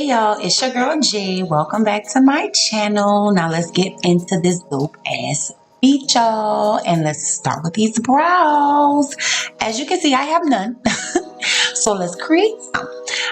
Hey y'all, it's your girl Jay. Welcome back to my channel. Now let's get into this dope ass beat, y'all, and let's start with these brows. As you can see, I have none. So let's create some.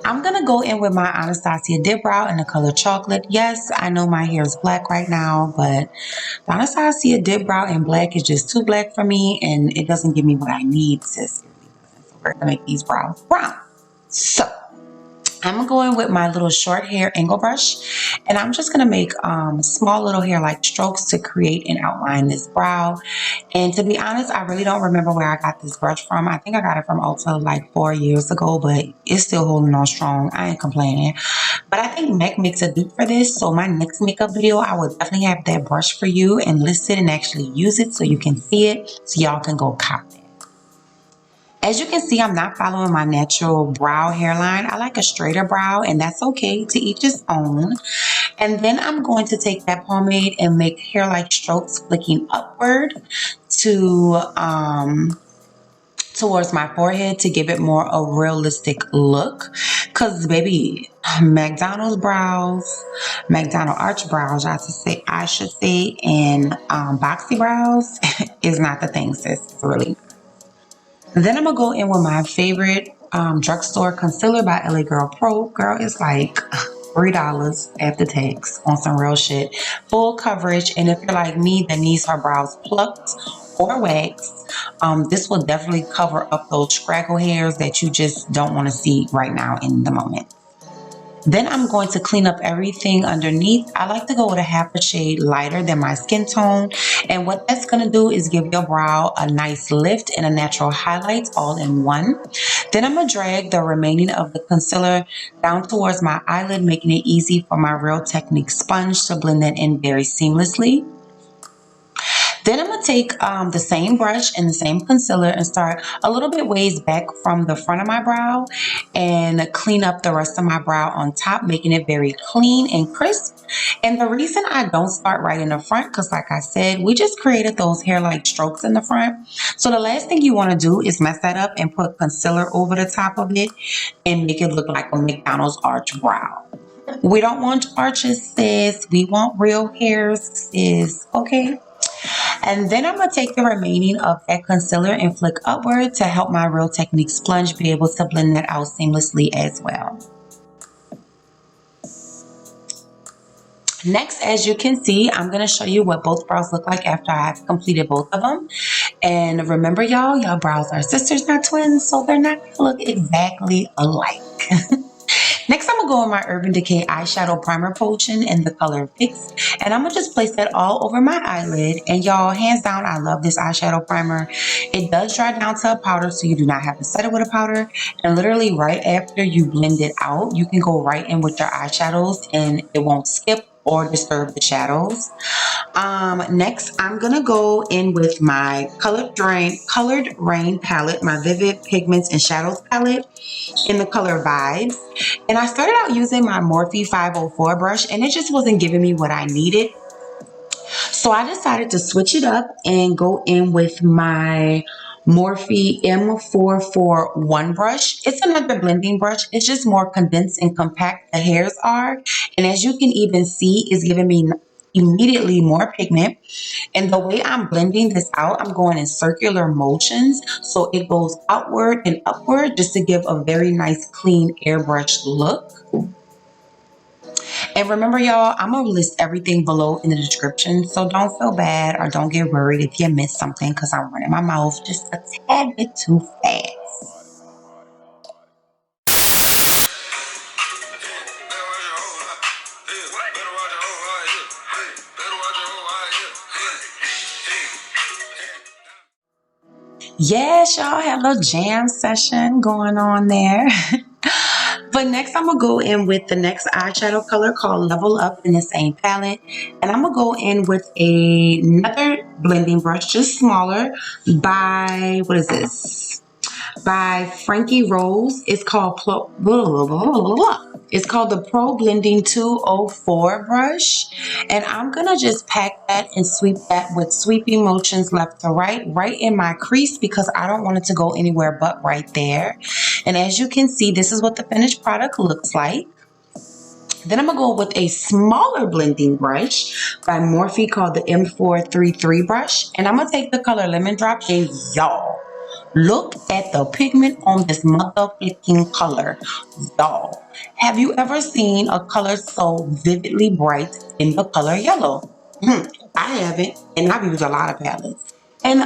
I'm gonna go in with my Anastasia dip brow in the color chocolate. Yes, I know my hair is black right now, but the Anastasia dip brow in black is just too black for me, and it doesn't give me what I need, sis. It really doesn't. So we're gonna make these brows brown. So I'm going with my little short hair angle brush, and I'm just going to make small little hair like strokes to create and outline this brow. And to be honest, I really don't remember where I got this brush from. I think I got it from Ulta like 4 years ago, but it's still holding on strong. I ain't complaining. But I think MAC makes a dupe for this, so my next makeup video, I will definitely have that brush for you and list it and actually use it so you can see it, so y'all can go copy it. As you can see, I'm not following my natural brow hairline. I like a straighter brow, and that's okay, to each his own. And then I'm going to take that pomade and make hair-like strokes flicking upward to towards my forehead to give it more a realistic look. Because baby, McDonald's brows, McDonald arch brows, I should say, and boxy brows is not the thing, sis. It's really. Then I'm gonna go in with my favorite drugstore concealer by LA Girl Pro. Girl, it's like $3 after tax on some real shit. Full coverage, and if you're like me that needs her brows plucked or waxed, this will definitely cover up those scraggle hairs that you just don't want to see right now in the moment. Then I'm going to clean up everything underneath. I like to go with a half a shade lighter than my skin tone. And what that's going to do is give your brow a nice lift and a natural highlight all in one. Then I'm going to drag the remaining of the concealer down towards my eyelid, making it easy for my Real Technique sponge to blend that in very seamlessly. Then I'm going to take the same brush and the same concealer and start a little bit ways back from the front of my brow and clean up the rest of my brow on top, making it very clean and crisp. And the reason I don't start right in the front, because like I said, we just created those hair-like strokes in the front. So the last thing you want to do is mess that up and put concealer over the top of it and make it look like a McDonald's arch brow. We don't want arches, sis. We want real hairs, sis. Okay? And then I'm going to take the remaining of that concealer and flick upward to help my Real Technique sponge be able to blend that out seamlessly as well. Next, as you can see, I'm going to show you what both brows look like after I've completed both of them. And remember, y'all brows are sisters, not twins, so they're not going to look exactly alike. Next, I'm going to go in my Urban Decay eyeshadow primer potion in the color Fix. And I'm going to just place that all over my eyelid. And y'all, hands down, I love this eyeshadow primer. It does dry down to a powder, so you do not have to set it with a powder. And literally right after you blend it out, you can go right in with your eyeshadows and it won't skip or disturb the shadows. Next, I'm gonna go in with my Colored Rain palette, my Vivid Pigments and Shadows palette in the color Vibez. And I started out using my Morphe 504 brush, and it just wasn't giving me what I needed. So I decided to switch it up and go in with my Morphe M441 brush. It's another blending brush. It's just more condensed and compact the hairs are. And as you can even see, it's giving me immediately more pigment. And the way I'm blending this out, I'm going in circular motions. So it goes outward and upward just to give a very nice clean airbrush look. And remember, y'all, I'm going to list everything below in the description. So don't feel bad or don't get worried if you miss something because I'm running my mouth just a tad bit too fast. Yes, y'all had a little jam session going on there. But next, I'm going to go in with the next eyeshadow color called Level Up in the same palette. And I'm going to go in with another blending brush, just smaller, by, what is this? By Franki Rose. It's called the Pro Blending 204 brush. And I'm going to just pack that and sweep that with sweeping motions left to right in my crease because I don't want it to go anywhere but right there. And as you can see, this is what the finished product looks like. Then I'm going to go with a smaller blending brush by Morphe called the M433 brush. And I'm going to take the color Lemon Drop. And y'all, look at the pigment on this motherfucking color. Y'all, have you ever seen a color so vividly bright in the color yellow? I haven't, and I've used a lot of palettes. And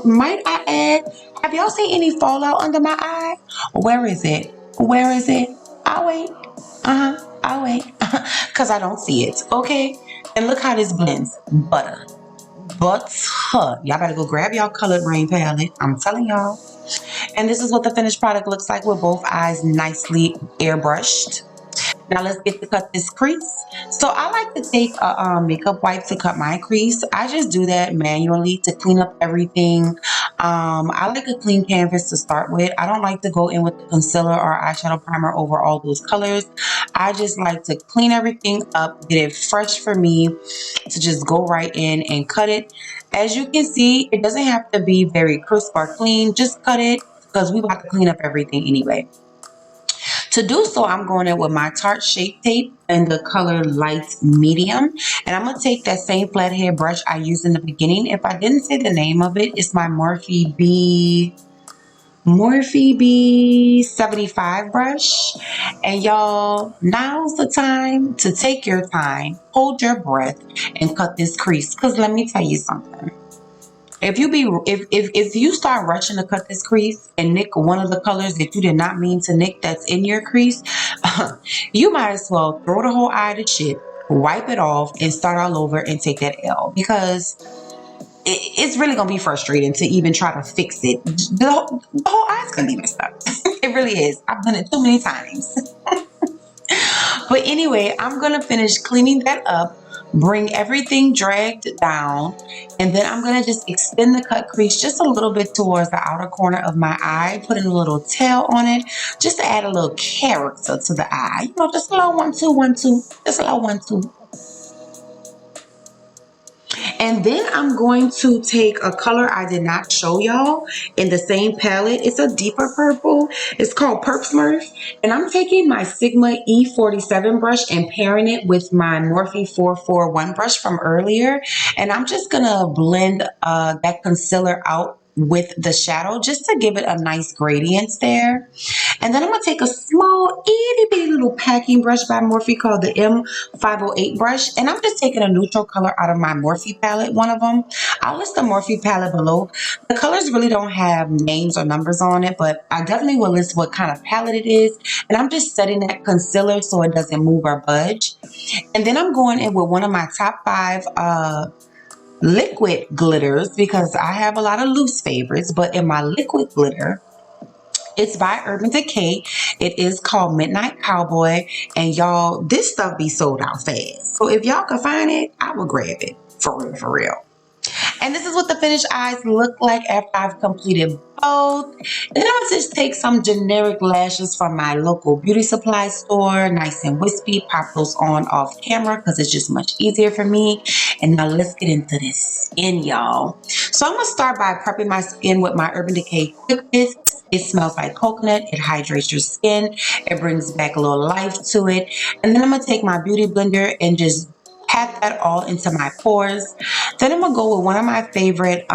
might I add, have y'all seen any fallout under my eye? Where is it? Where is it? I'll wait. I'll wait. Because I don't see it. Okay? And look how this blends. Butter. Butter. Y'all better go grab y'all colored rain palette. I'm telling y'all. And this is what the finished product looks like with both eyes nicely airbrushed. Now let's get to cut this crease. So I like to take a makeup wipe to cut my crease. I just do that manually to clean up everything. I like a clean canvas to start with. I don't like to go in with the concealer or eyeshadow primer over all those colors. I just like to clean everything up, get it fresh for me to just go right in and cut it. As you can see, it doesn't have to be very crisp or clean. Just cut it because we about to clean up everything anyway. To do so, I'm going in with my Tarte Shape Tape in the color light medium. And I'm going to take that same flathead brush I used in the beginning. If I didn't say the name of it, it's my Morphe B75 brush. And y'all, now's the time to take your time, hold your breath, and cut this crease. Because let me tell you something. If you start rushing to cut this crease and nick one of the colors that you did not mean to nick that's in your crease, you might as well throw the whole eye to shit, wipe it off, and start all over and take that L, because it's really gonna be frustrating to even try to fix it. The whole eye's gonna be messed up. It really is. I've done it too many times. But anyway, I'm gonna finish cleaning that up, bring everything dragged down, and then I'm gonna just extend the cut crease just a little bit towards the outer corner of my eye, putting a little tail on it, just to add a little character to the eye. You know, just a little 1, 2, 1, 2, just a little 1, 2. And then I'm going to take a color I did not show y'all in the same palette. It's a deeper purple. It's called Purp Smurf. And I'm taking my Sigma E47 brush and pairing it with my Morphe 441 brush from earlier. And I'm just going to blend that concealer out with the shadow just to give it a nice gradient there. And then I'm going to take a small itty bitty little packing brush by Morphe called the M508 brush. And I'm just taking a neutral color out of my Morphe palette, one of them. I'll list the Morphe palette below. The colors really don't have names or numbers on it, but I definitely will list what kind of palette it is. And I'm just setting that concealer so it doesn't move or budge. And then I'm going in with one of my top 5 liquid glitters, because I have a lot of loose favorites, but in my liquid glitter, it's by Urban Decay. It is called Midnight Cowboy. And y'all, this stuff be sold out fast. So if y'all can find it, I will grab it. For real, for real. And this is what the finished eyes look like after I've completed both. And then I'll just take some generic lashes from my local beauty supply store, nice and wispy, pop those on off camera because it's just much easier for me. And now let's get into this skin, y'all. So I'm going to start by prepping my skin with my Urban Decay Quick Mist. It smells like coconut. It hydrates your skin. It brings back a little life to it. And then I'm going to take my beauty blender and just pat that all into my pores. Then I'm going to go with one of my favorite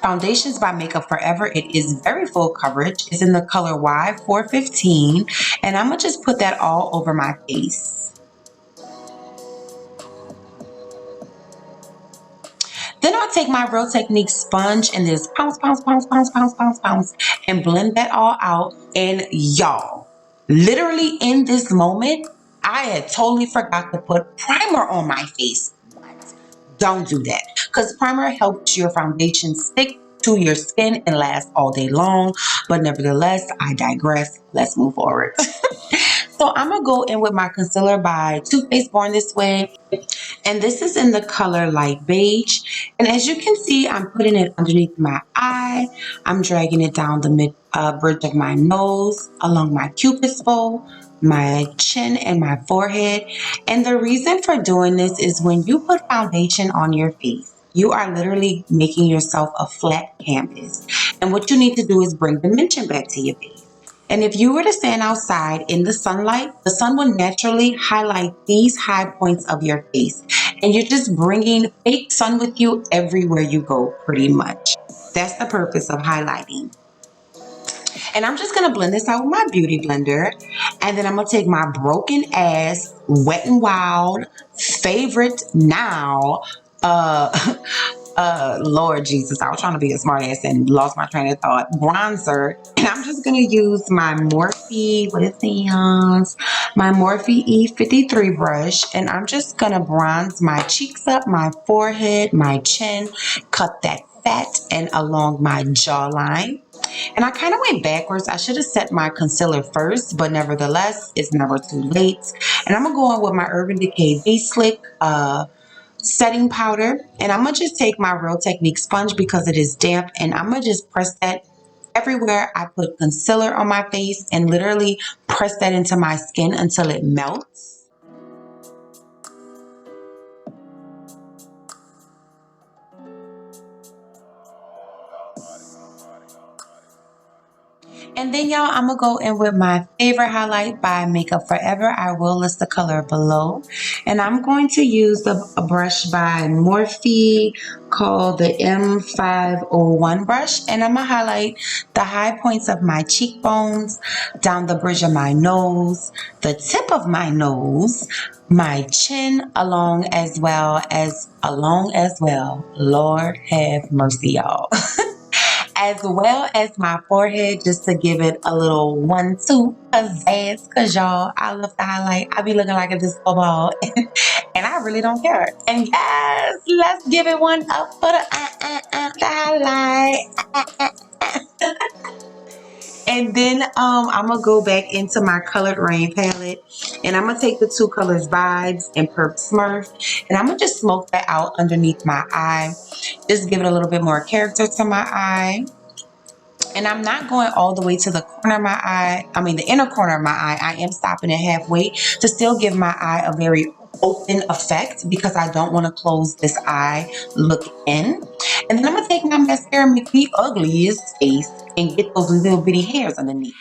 foundations by Makeup Forever. It is very full coverage. It's in the color Y415. And I'm going to just put that all over my face. Then I'll take my Real Technique sponge and just pounce, pounce, pounce, pounce, pounce, pounce, pounce, and blend that all out. And y'all, literally in this moment, I had totally forgot to put primer on my face. Don't do that, because primer helps your foundation stick to your skin and last all day long. But nevertheless, I digress. Let's move forward. So I'm going to go in with my concealer by Too Faced Born This Way. And this is in the color light beige. And as you can see, I'm putting it underneath my eye. I'm dragging it down the mid bridge of my nose, along my cupid's bow, my chin, and my forehead. And the reason for doing this is when you put foundation on your face, you are literally making yourself a flat canvas. And what you need to do is bring dimension back to your face. And if you were to stand outside in the sunlight, the sun will naturally highlight these high points of your face. And you're just bringing fake sun with you everywhere you go, pretty much. That's the purpose of highlighting. And I'm just going to blend this out with my beauty blender. And then I'm going to take my broken ass, Wet n Wild, favorite now, Lord Jesus, I was trying to be a smart ass and lost my train of thought. Bronzer. And I'm just going to use my Morphe, what is it? My Morphe E53 brush. And I'm just going to bronze my cheeks up, my forehead, my chin, cut that fat and along my jawline. And I kind of went backwards. I should have set my concealer first, but nevertheless, it's never too late. And I'm going to go on with my Urban Decay Base Slick setting powder. And I'm going to just take my Real Technique sponge because it is damp. And I'm going to just press that everywhere I put concealer on my face and literally press that into my skin until it melts. And then y'all, I'm going to go in with my favorite highlight by Makeup Forever. I will list the color below. And I'm going to use a brush by Morphe called the M501 brush. And I'm going to highlight the high points of my cheekbones, down the bridge of my nose, the tip of my nose, my chin along as well. Lord have mercy, y'all. As well as my forehead, just to give it a little 1-2 pizzazz, because y'all, I love the highlight. I be looking like a disco ball and I really don't care. And yes, let's give it one up for the highlight. And then I'm gonna go back into my Colored Rain palette, and I'm gonna take the two colors Vibes and Purp Smurf, and I'm gonna just smoke that out underneath my eye. Just give it a little bit more character to my eye. And I'm not going all the way to the corner of my eye. I mean, the inner corner of my eye. I am stopping it halfway to still give my eye a very open effect because I don't want to close this eye look in. And then I'm going to take my mascara and make the ugliest face and get those little bitty hairs underneath.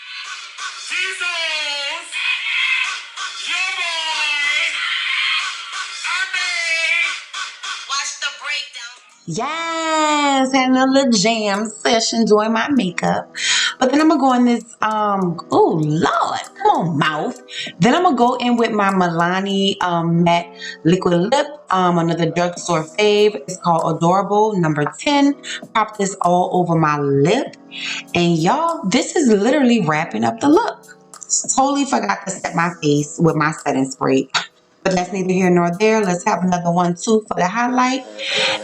Yes, having a little jam session doing my makeup. But then I'm gonna go in this oh Lord, come on, mouth. Then I'm gonna go in with my Milani matte liquid lip, another drugstore fave. It's called Adorable number 10. Pop this all over my lip. And y'all, this is literally wrapping up the look. Totally forgot to set my face with my setting spray. But that's neither here nor there. Let's have another 1-2 for the highlight.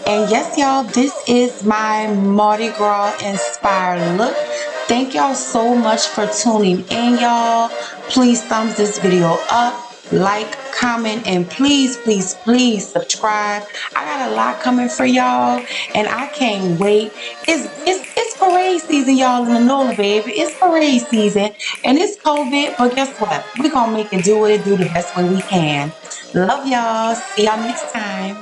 And yes, y'all, this is my Mardi Gras inspired look. Thank y'all so much for tuning in, y'all. Please thumbs this video up, like, comment, and please, please, please subscribe. I got a lot coming for y'all, and I can't wait. It's parade season, y'all, in the NOLA, baby. It's parade season, and it's COVID, but guess what? We're gonna make it do what it do the best way we can. Love y'all. See y'all next time.